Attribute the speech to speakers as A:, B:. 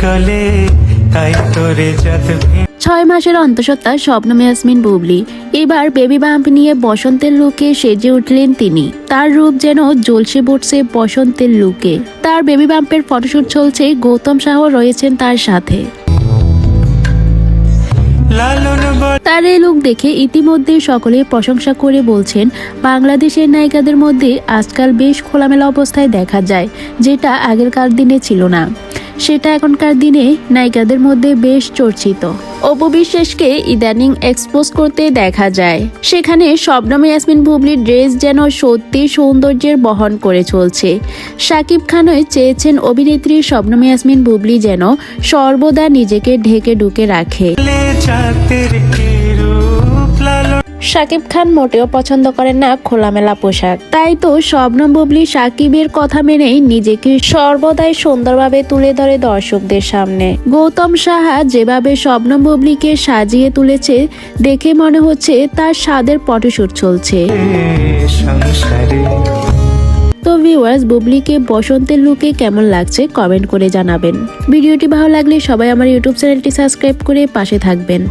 A: গলে তাই তোরে যত
B: 6 মাসের অন্তঃসত্ত্বা শবনম ইয়াসমিন বুবলি এবার বেবি বাম্প নিয়ে বসন্তের লুকে সেজে উঠলেন তিনি। তার রূপ যেন জ্বলসে পড়ছে বসন্তের লুকে। তার বেবি বাম্পের ফটোশুট চলছে, গৌতম সাহ রয়েছেন তার সাথে। তার এই লুক দেখে ইতিমধ্যে সকলে প্রশংসা করে বলছেন, বাংলাদেশের নায়িকাদের মধ্যে আজকাল বেশ খোলামেলা অবস্থায় দেখা যায়, যেটা আগেরকার দিনে ছিল না। সেটা এখনকার দিনে নায়িকাদের মধ্যে বেশ চর্চিত। অপু বিশ্বাসকে ইদানিং এক্সপোজ করতে দেখা যায়। সেখানে শবনম ইয়াসমিন বুবলির ড্রেস যেন সত্যি সৌন্দর্যের বহন করে চলছে। শাকিব খানও চেয়েছেন অভিনেত্রী শবনম ইয়াসমিন বুবলি যেন সর্বদা নিজেকে ঢেকে ঢুকে রাখে। শাকিব খান মোটেও পছন্দ করেন না খোলামেলা পোশাক, তাই তো শবনম বুবলি শাকিবের কথা মেনেই নিজেকে সর্বদাই সুন্দরভাবে তুলে ধরে দর্শকদের সামনে। গৌতম সাহা যেভাবে শবনম বুবলিকে সাজিয়ে তুলেছে দেখে মনে হচ্ছে তার স্বাদের ফটোশুট চলছে। তো ভিউয়ার্স, বুবলিকে বসন্তের লুকে কেমন লাগছে কমেন্ট করে জানাবেন। ভিডিওটি ভালো লাগলে সবাই আমার ইউটিউব চ্যানেলটি সাবস্ক্রাইব করে পাশে থাকবেন।